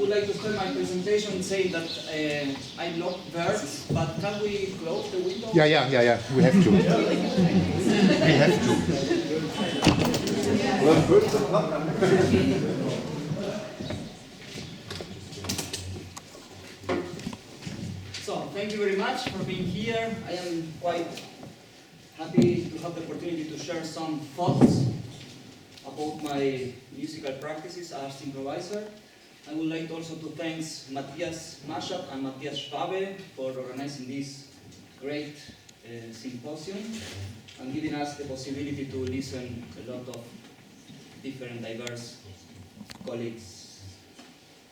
would like to start my presentation saying that I'm not birds, but can we close the window? Yeah. We have to. We have to. So, thank you very much for being here. I am quite happy to have the opportunity to share some thoughts about my musical practices as improviser. I would like also to thank Matthias Maschap and Matthias Schwabe for organizing this great symposium and giving us the possibility to listen to a lot of different diverse colleagues.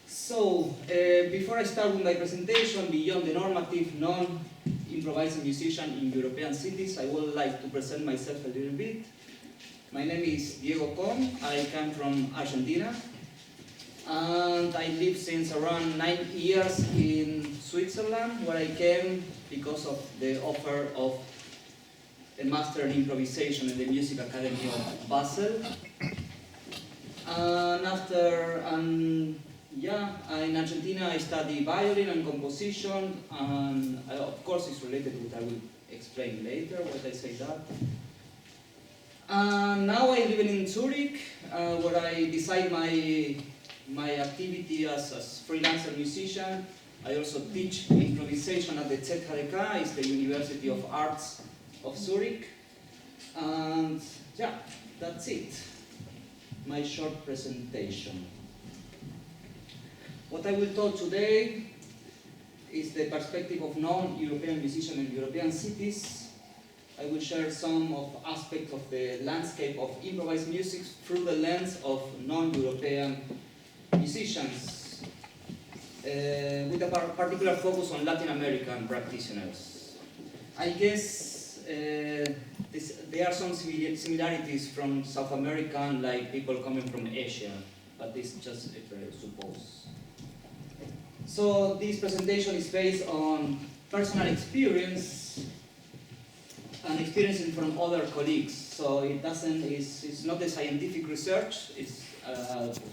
So, before I start with my presentation, beyond the normative, non-improvising musician in European cities, I would like to present myself a little bit. My name is Diego Kohn. I come from Argentina. And I live since around 9 years in Switzerland, where I came because of the offer of a master in improvisation in the Music Academy of Basel. And after, in Argentina I study violin and composition, and of course it's related to what I will explain later, what I say that. And now I live in Zurich, where I decide my activity as freelancer musician. I also teach improvisation at the ZHDK, it's the University of Arts of Zurich. And yeah, that's it. My short presentation. What I will talk today is the perspective of non-European musicians in European cities. I will share some of aspects of the landscape of improvised music through the lens of non-European musicians, with a particular focus on Latin American practitioners. I guess there are some similarities from South American, like people coming from Asia, but this is just a suppose. So this presentation is based on personal experience and experiences from other colleagues. So it's not a scientific research.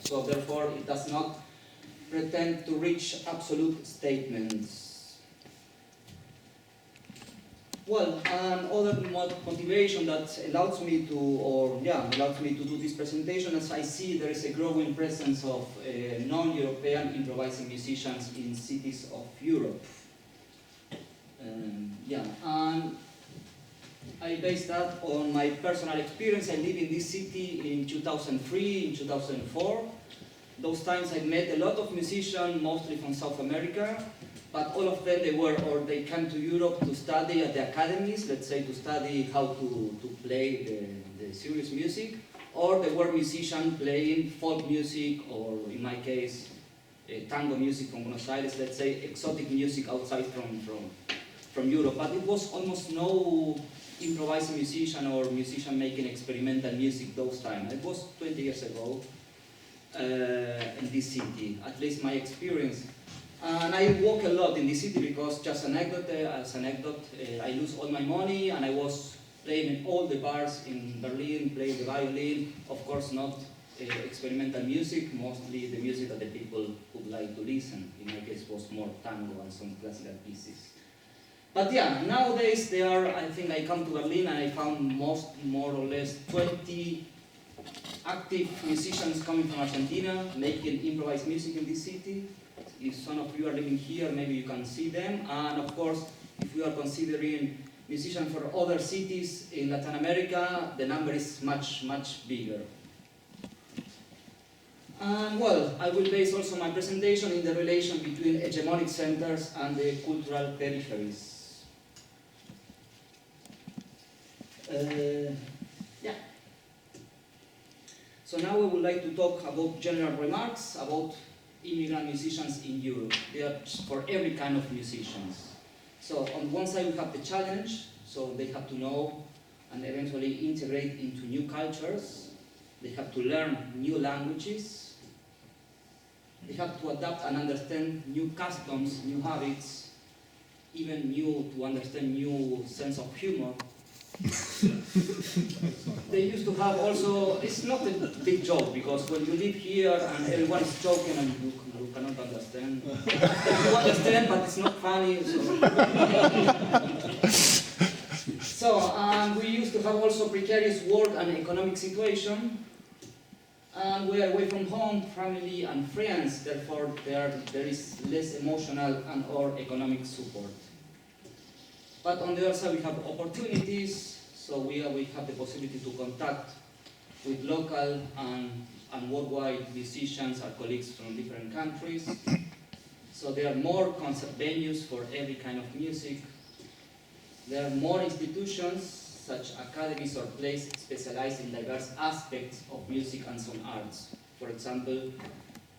So therefore it does not pretend to reach absolute statements. Well, another motivation that allows me to do this presentation, as I see there is a growing presence of non-European improvising musicians in cities of Europe. And I base that on my personal experience. I lived in this city in 2003, in 2004. Those times I met a lot of musicians, mostly from South America, but all of them they came to Europe to study at the academies, let's say to study how to play the serious music, or they were musicians playing folk music, or in my case, tango music from Buenos Aires, let's say exotic music outside from Europe. But it was almost no improvising musician or musician making experimental music those times. It was 20 years ago in this city, at least my experience. And I walk a lot in this city because, just as anecdote, I lose all my money and I was playing in all the bars in Berlin, playing the violin, of course not experimental music, mostly the music that the people would like to listen. In my case, it was more tango and some classical pieces. But yeah, nowadays I think I come to Berlin and I found more or less 20 active musicians coming from Argentina, making improvised music in this city. If some of you are living here, maybe you can see them. And of course, if we are considering musicians for other cities in Latin America, the number is much, much bigger. And well, I will base also my presentation in the relation between hegemonic centers and the cultural peripheries. So now we would like to talk about general remarks about immigrant musicians in Europe. They are for every kind of musicians. So on one side we have the challenge, so they have to know and eventually integrate into new cultures. They have to learn new languages. They have to adapt and understand new customs, new habits, even to understand new sense of humor. They used to have also, it's not a big joke, because when you live here and everyone is joking and you cannot understand. You understand, but it's not funny. So we used to have also precarious work and economic situation. And we are away from home, family and friends, therefore there is less emotional and or economic support. But on the other side we have opportunities, so we have the possibility to contact with local and worldwide musicians, our colleagues from different countries. So there are more concert venues for every kind of music. There are more institutions, such academies or places specialized in diverse aspects of music and some arts. For example,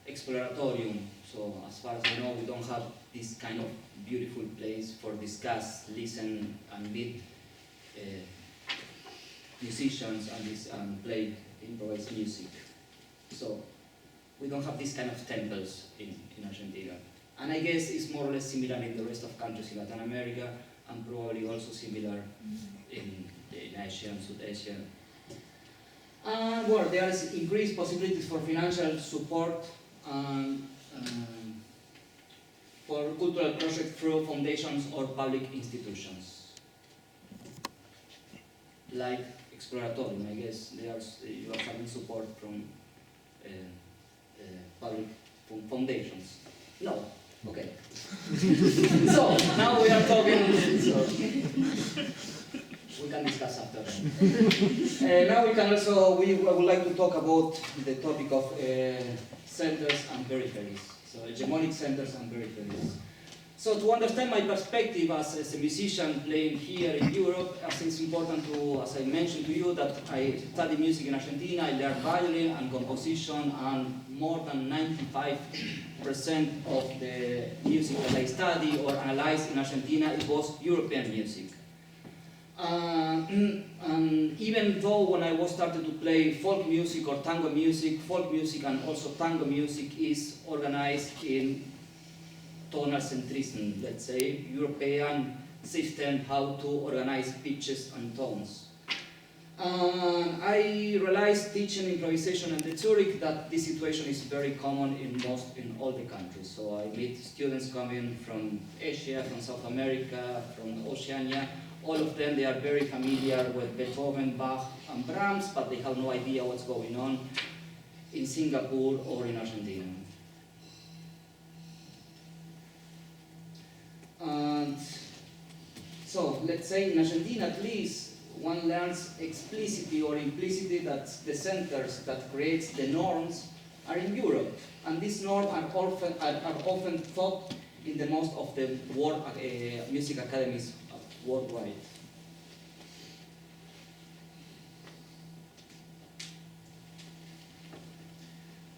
exploratorium. So as far as I know, we don't have this kind of beautiful place for discuss, listen, and meet musicians and play improvised music. So we don't have this kind of temples in Argentina. And I guess it's more or less similar in the rest of countries in Latin America, and probably also similar in Asia and South Asia. Well, there is increased possibilities for financial support for cultural projects through foundations or public institutions. Like exploratorium, I guess you are having support from public foundations. No. Okay. So now we are talking. So we can discuss after. Now we can also. I would like to talk about the topic of centers and peripheries. So hegemonic centers and peripheries. So to understand my perspective as a musician playing here in Europe, I think it's important to, as I mentioned to you, that I study music in Argentina. I learned violin and composition, and more than 95% of the music that I study or analyze in Argentina, it was European music. And even though when I was started to play folk music or tango music, folk music and also tango music is organized in tonal centrism, let's say, European system how to organize pitches and tones. I realized teaching improvisation and rhetoric that this situation is very common in all the countries. So I meet students coming from Asia, from South America, from Oceania. All of them, they are very familiar with Beethoven, Bach, and Brahms, but they have no idea what's going on in Singapore or in Argentina. And so, let's say in Argentina at least, one learns explicitly or implicitly that the centers that creates the norms are in Europe, and these norms are often taught in the most of the world music academies worldwide.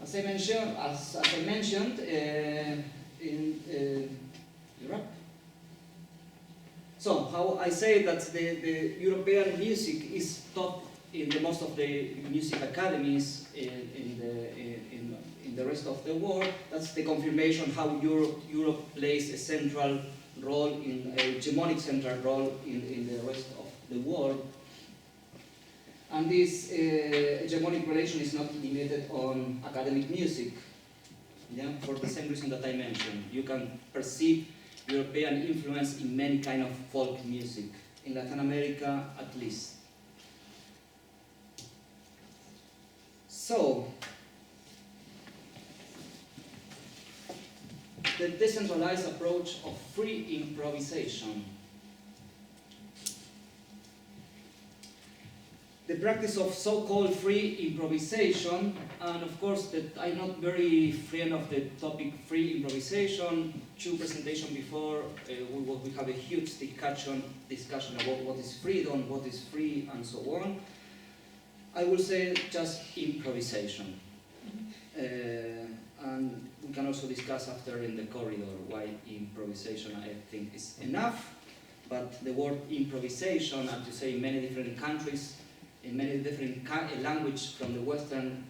As I mentioned, in Europe. So, how I say that the European music is taught in the most of the music academies in the rest of the world. That's the confirmation how Europe plays a central role, a hegemonic central role in the rest of the world. And this hegemonic relation is not limited on academic music, yeah? For the same reason that I mentioned. You can perceive European influence in many kind of folk music, in Latin America at least. So, the decentralized approach of free improvisation. The practice of so-called free improvisation, and of course that I'm not very friend of the topic free improvisation. Two presentations before, we have a huge discussion about what is freedom, what is free, and so on. I will say just improvisation. And we can also discuss after in the corridor why improvisation I think is enough, but the word improvisation, as you say in many different countries, in many different languages from the Western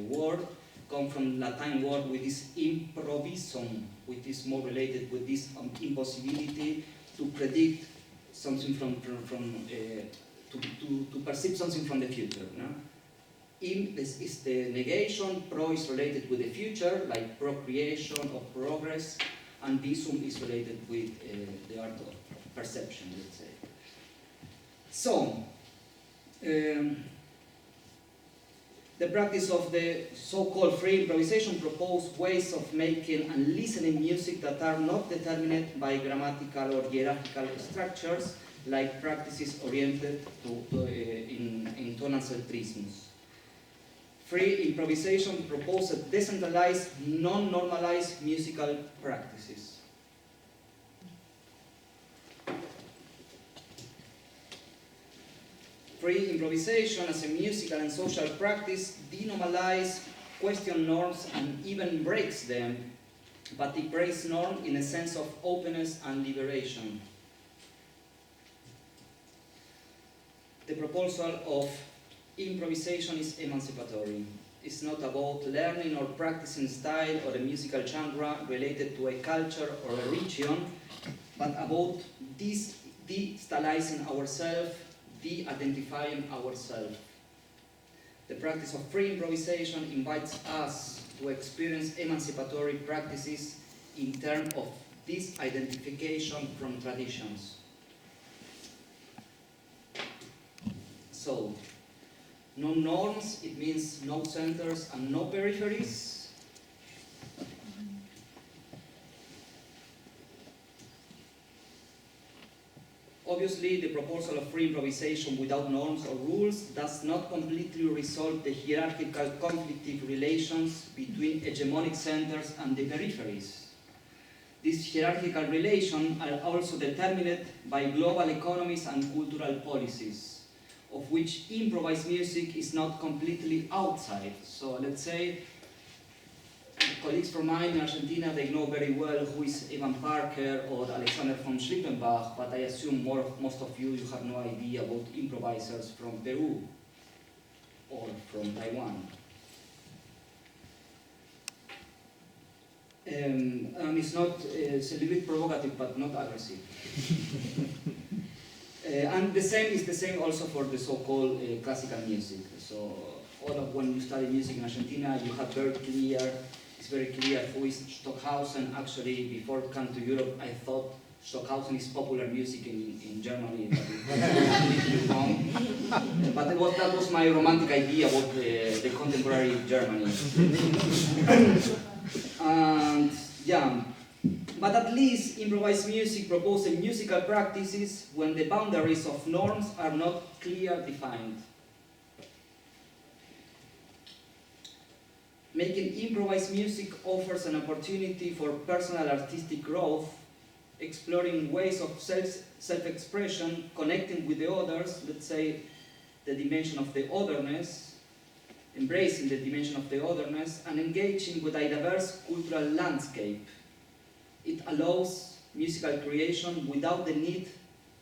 world, come from Latin word with this improvisum, which is more related with this impossibility to predict something to perceive something from the future. No? Im is the negation, pro is related with the future, like procreation or progress, and visum is related with the art of perception, let's say. So, the practice of the so-called free improvisation proposes ways of making and listening music that are not determined by grammatical or hierarchical structures, like practices oriented in tonal centrisms. Free improvisation proposes decentralized, non-normalized musical practices. Free improvisation as a musical and social practice denormalizes, questions norms, and even breaks them, but it breaks norms in a sense of openness and liberation. The proposal of improvisation is emancipatory. It's not about learning or practicing style or a musical genre related to a culture or a region, but about de-stylizing ourselves, de-identifying ourselves. The practice of free improvisation invites us to experience emancipatory practices in terms of disidentification from traditions. So, no norms, it means no centers and no peripheries. Obviously, the proposal of free improvisation without norms or rules does not completely resolve the hierarchical conflictive relations between hegemonic centers and the peripheries. These hierarchical relations are also determined by global economies and cultural policies, of which improvised music is not completely outside. So let's say, colleagues from mine in Argentina, they know very well who is Ivan Parker or Alexander von Schlippenbach, but I assume most of you have no idea about improvisers from Peru or from Taiwan. And it's a little bit provocative, but not aggressive. And the same is the same also for the so-called classical music. So when you study music in Argentina, you have it's very clear who is Stockhausen. Actually, before it came to Europe, I thought Stockhausen is popular music in Germany, but it was completely wrong. But that was my romantic idea about the contemporary Germany. And yeah. But at least improvised music proposes musical practices when the boundaries of norms are not clearly defined. Making improvised music offers an opportunity for personal artistic growth, exploring ways of self-expression, connecting with the others, let's say the dimension of the otherness, embracing the dimension of the otherness, and engaging with a diverse cultural landscape. It allows musical creation without the need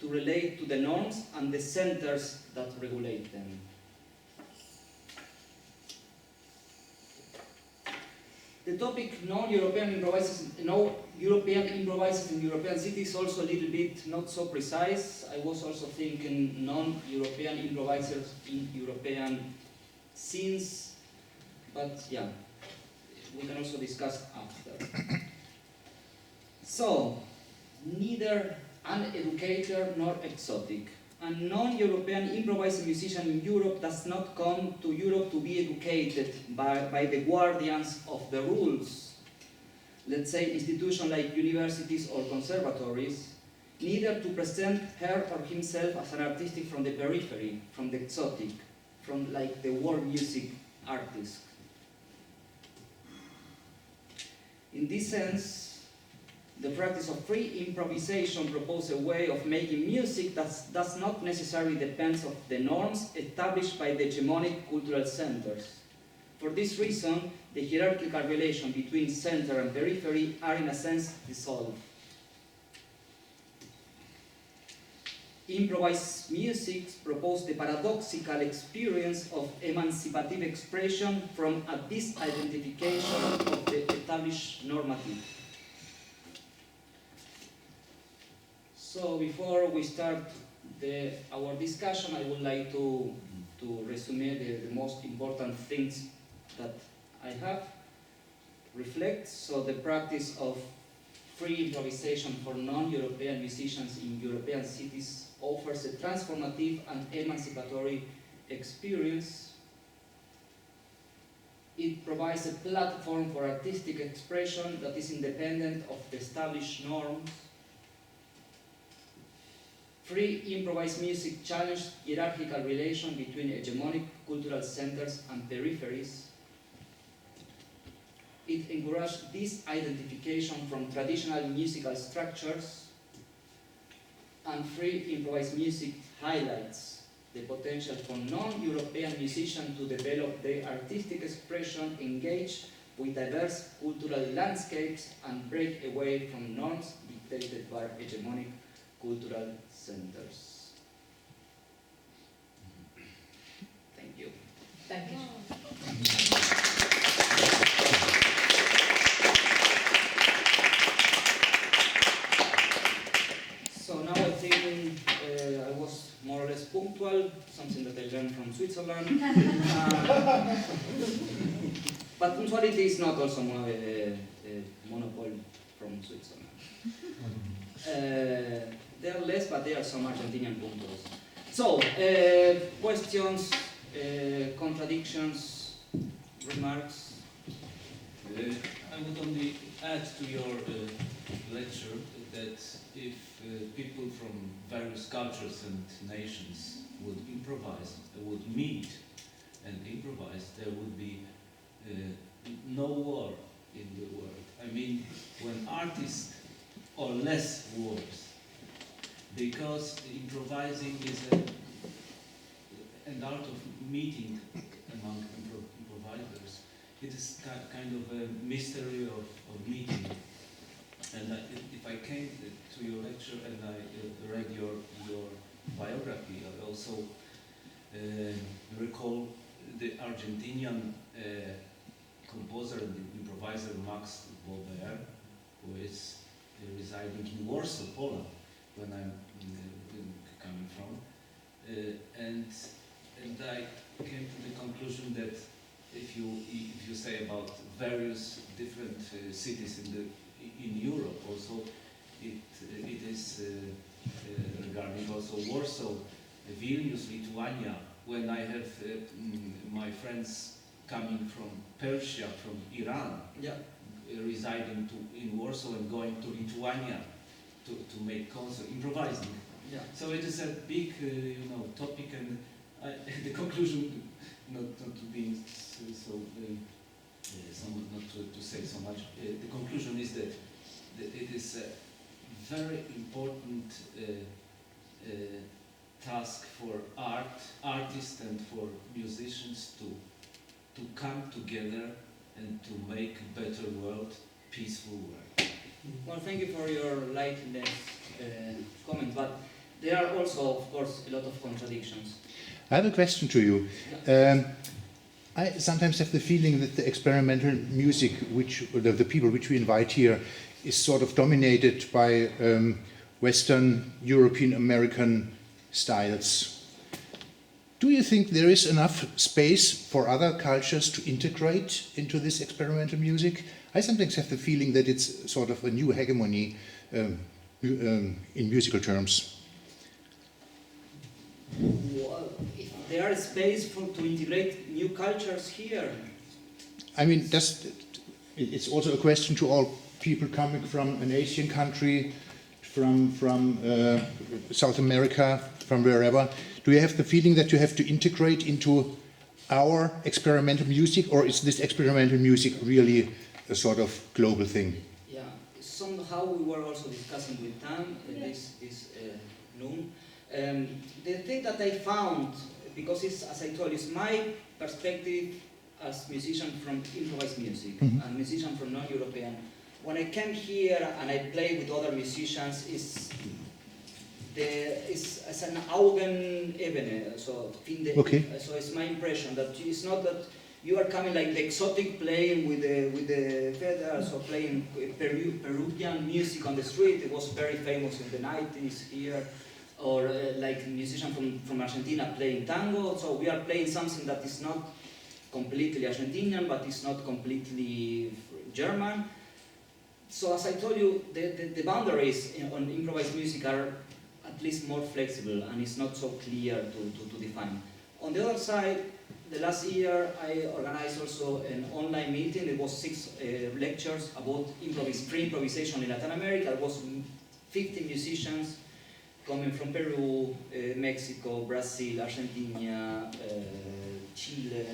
to relate to the norms and the centers that regulate them. The topic non-European improvisers in European cities is also a little bit not so precise. I was also thinking non-European improvisers in European scenes, but yeah, we can also discuss after. So, neither uneducated nor exotic. A non-European improvising musician in Europe does not come to Europe to be educated by the guardians of the rules, let's say institutions like universities or conservatories, neither to present her or himself as an artist from the periphery, from the exotic, from like the world music artist. In this sense, the practice of free improvisation proposes a way of making music that does not necessarily depend on the norms established by the hegemonic cultural centers. For this reason, the hierarchical relation between center and periphery are in a sense dissolved. Improvised music proposes the paradoxical experience of emancipative expression from a disidentification of the established normative. So before we start our discussion, I would like to resume the most important things that I have. Reflect, so the practice of free improvisation for non-European musicians in European cities offers a transformative and emancipatory experience. It provides a platform for artistic expression that is independent of the established norms. Free improvised music challenged hierarchical relation between hegemonic cultural centers and peripheries. It encouraged disidentification from traditional musical structures, and free improvised music highlights the potential for non-European musicians to develop their artistic expression, engage with diverse cultural landscapes, and break away from norms dictated by hegemonic cultural centers. Thank you. Thank you. So now I think I was more or less punctual, something that I learned from Switzerland. But punctuality is not also a monopoly from Switzerland. There are less, but there are some Argentinian punctuals. So, questions, contradictions, remarks? I would only add to your lecture that if people from various cultures and nations would improvise, would meet and improvise, there would be no war in the world. I mean, when artists, or less wars, because improvising is an art of meeting among improvisers. It is kind of a mystery of meeting. And if I came to your lecture and I read your biography, I also recall the Argentinian composer and improviser Max Bober, who is residing in Warsaw, Poland, when I'm coming from, and I came to the conclusion that if you say about various different cities in Europe, also it is regarding also Warsaw, Vilnius, Lithuania. When I have my friends coming from Persia, from Iran, Yeah. Residing in Warsaw and going to Lithuania to make concert, improvising. Yeah. So it is a big, topic, and the conclusion, not to be not to say so much. The conclusion is that it is a very important task for artists and for musicians to come together and to make a better world, peaceful world. Well, thank you for your lightness comment, but there are also, of course, a lot of contradictions. I have a question to you. I sometimes have the feeling that the experimental music, the people which we invite here, is sort of dominated by Western, European, American styles. Do you think there is enough space for other cultures to integrate into this experimental music? I sometimes have the feeling that it's sort of a new hegemony in musical terms. Well, if there is space to integrate new cultures here. I mean, it's also a question to all people coming from an Asian country, from South America, from wherever. Do you have the feeling that you have to integrate into our experimental music, or is this experimental music really a sort of global thing? Yeah, somehow we were also discussing with Tam this noon. The thing that I found, because it's, as I told you, it's my perspective as musician from improvised music and musician from non-European. When I came here and I play with other musicians, it's an Augenebene, so Okay. So it's my impression that it's not that you are coming like the exotic playing with the feathers or playing Peruvian music on the street. It was very famous in the 90s here. Or like a musician from Argentina playing tango. So we are playing something that is not completely Argentinian, but it's not completely German. So as I told you, the boundaries on improvised music are at least more flexible, and it's not so clear to define. On the other side, the last year I organized also an online meeting. It was 6 lectures about free improvisation in Latin America. It was 50 musicians coming from Peru, Mexico, Brazil, Argentina, Chile.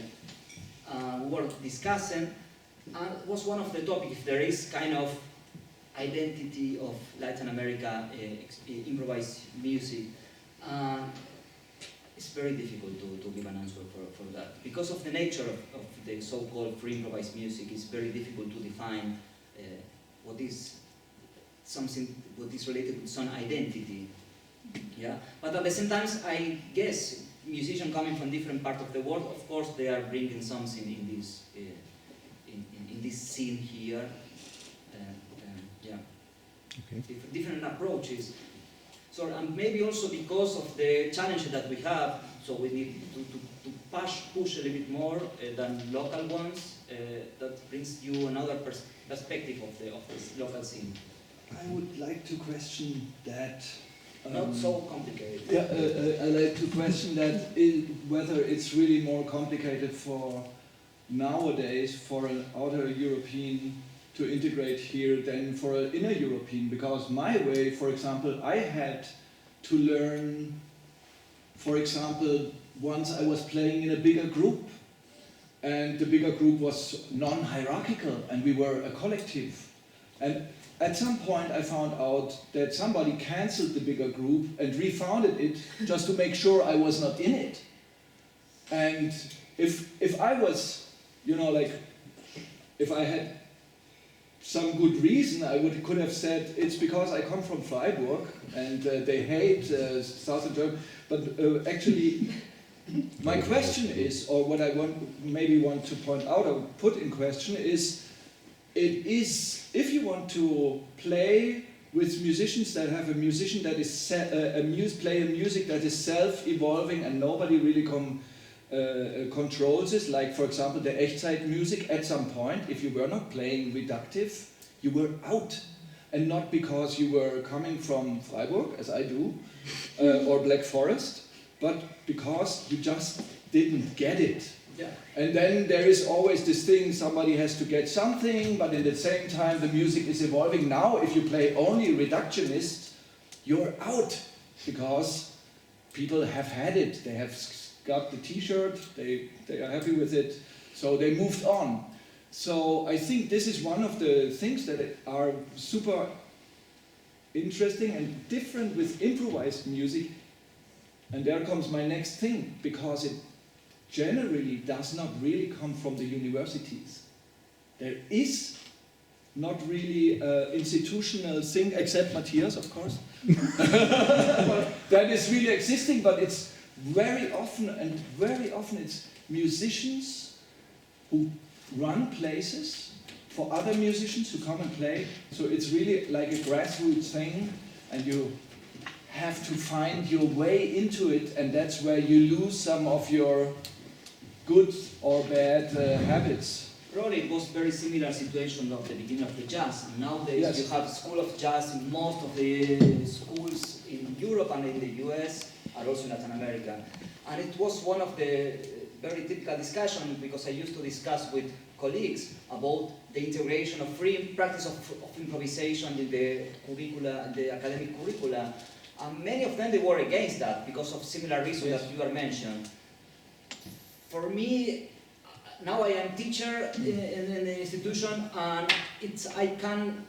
We were discussing, and it was one of the topics, if there is kind of identity of Latin America improvised music. It's very difficult to give an answer for that. Because of the nature of the so-called free improvised music, it's very difficult to define what is related to some identity. Yeah, but at the same time, I guess musicians coming from different parts of the world, of course, they are bringing something in this in this scene here. Yeah, okay. Different approaches. So, and maybe also because of the challenges that we have, so we need to push a little bit more than local ones. That brings you another perspective of this local scene. I would like to question that. Not so complicated. Yeah, I like to question that whether it's really more complicated for nowadays for an outer European to integrate here than for an inner European, because my way, for example, I had to learn, for example, once I was playing in a bigger group, and the bigger group was non-hierarchical, and we were a collective. And at some point I found out that somebody cancelled the bigger group and refounded it just to make sure I was not in it. And if I was, you know, like, if I had some good reason, I could have said it's because I come from Freiburg and they hate Southern Germany. But actually, my question is, or what I maybe want to point out or put in question is, it is, if you want to play with musicians that have a musician that is play a music that is self-evolving and nobody really controls it, like for example the Echtzeit music, at some point, if you were not playing reductive, you were out. And not because you were coming from Freiburg, as I do, or Black Forest, but because you just didn't get it. Yeah. And then there is always this thing, somebody has to get something, but at the same time the music is evolving. Now if you play only reductionist, you're out, because people have had it, they have got the t-shirt, they are happy with it, so they moved on. So I think this is one of the things that are super interesting and different with improvised music. And there comes my next thing, because it generally does not really come from the universities. There is not really an institutional thing, except Matthias, of course. That is really existing, but it's very often it's musicians who run places for other musicians who come and play. So it's really like a grassroots thing, and you have to find your way into it, and that's where you lose some of your good or bad habits. Probably it was very similar situation at the beginning of the jazz. Nowadays yes. You have school of jazz in most of the schools in Europe and in the US, and also in Latin America. And it was one of the very typical discussions, because I used to discuss with colleagues about the integration of free practice of improvisation in the curricula, the academic curricula. And many of them, they were against that because of similar reasons yes. that you are mentioned. For me, now I am teacher in the institution, and I can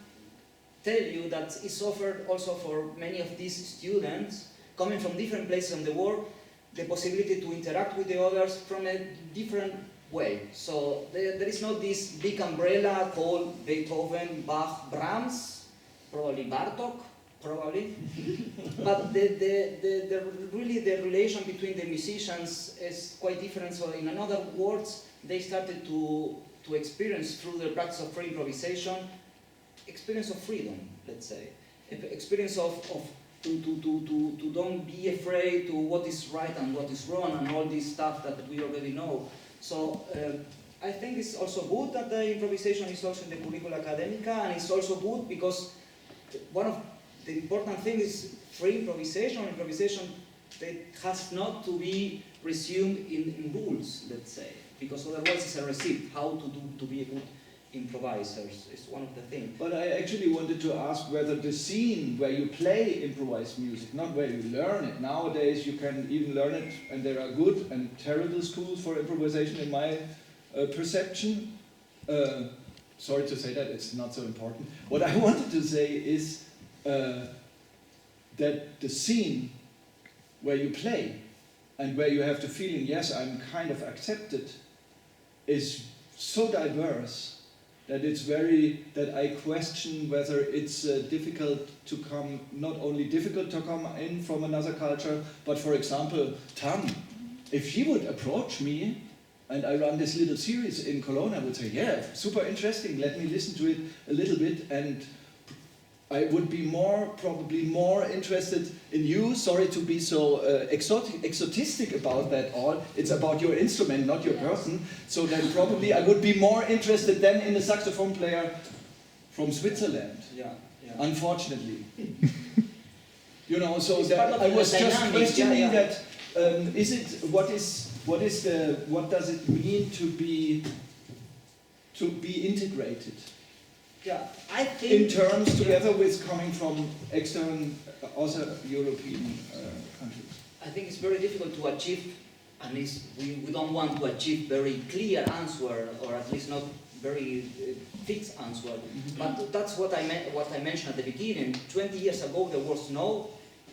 tell you that it's offered also for many of these students coming from different places in the world, the possibility to interact with the others from a different way. So there is not this big umbrella called Beethoven, Bach, Brahms, probably Bartok, probably. But really the relation between the musicians is quite different. So in other words, they started to experience through the practice of free improvisation, experience of freedom, let's say, experience of to don't be afraid to what is right and what is wrong and all this stuff that we already know. So I think it's also good that the improvisation is also in the curricula academica, and it's also good because one of the important things is free improvisation. Improvisation that has not to be resumed in rules, let's say, because otherwise it's a receipt how to be a good improvisers is one of the things. But I actually wanted to ask whether the scene where you play improvised music, not where you learn it. Nowadays you can even learn it, and there are good and terrible schools for improvisation in my perception. Sorry to say that, it's not so important. What I wanted to say is that the scene where you play and where you have the feeling, yes, I'm kind of accepted, is so diverse that it's that I question whether it's difficult to come, not only difficult to come in from another culture, but for example, Tam, if she would approach me and I run this little series in Cologne, I would say, yeah, super interesting, let me listen to it a little bit, and I would be probably more interested in you. Sorry to be so exotistic about that all. It's about your instrument, not your person. So then probably I would be more interested than in a saxophone player from Switzerland. Yeah. Unfortunately. You know, so It's that part of I the was just dynamic, questioning yeah. that. What does it mean to be integrated? Yeah, I think In terms, together with coming from other European countries. I think it's very difficult to achieve, and we don't want to achieve very clear answer, or at least not very fixed answer. But that's what I mentioned at the beginning. 20 years ago, there was no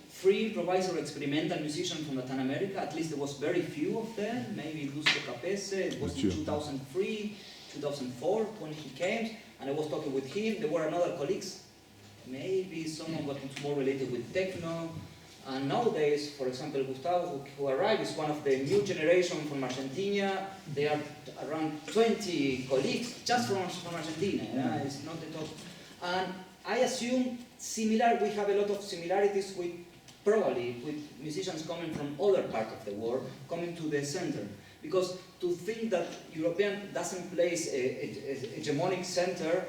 free improviser experimental musician from Latin America. At least there was very few of them. Maybe Lucio Capese. It was in 2003, 2004 when he came. And I was talking with him. There were another colleagues, maybe someone was more related with techno. And nowadays, for example, Gustavo, who arrived, is one of the new generation from Argentina. They are around 20 colleagues just from Argentina. Yeah? It's not the top. And I assume we have a lot of similarities with musicians coming from other parts of the world, coming to the center. Because to think that European doesn't place a hegemonic center,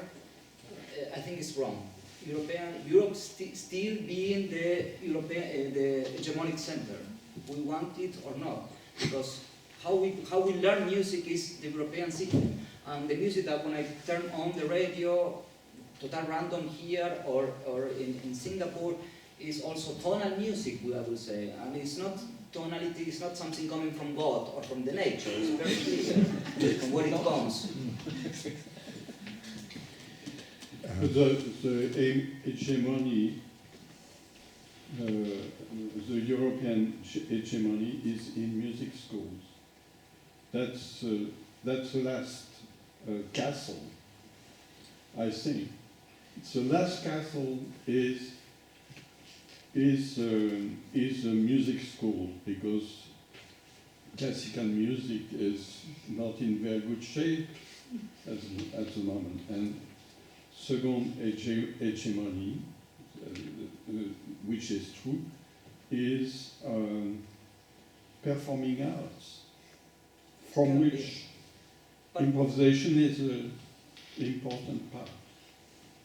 I think is wrong. Europe still being the hegemonic center. We want it or not, because how we learn music is the European system, and the music that when I turn on the radio, total random here or in Singapore, is also tonal music, I would say, and it's not. Tonality is not something coming from God or from the nature. It's very clear from where it comes. The hegemony, the European hegemony is in music schools. That's the last castle, I think. The last castle is a music school, because classical music is not in very good shape at the moment. And second hegemony, which is true, is performing arts, from which improvisation is an important part.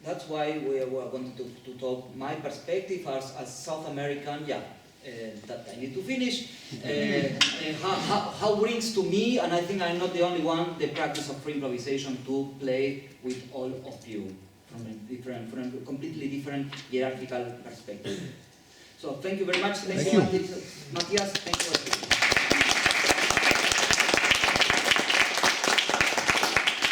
That's why we were going to talk my perspective as South American, that I need to finish, how brings to me, and I think I'm not the only one, the practice of free improvisation to play with all of you from a completely different hierarchical perspective. So thank you very much. Thank you, Matthias. Thank you.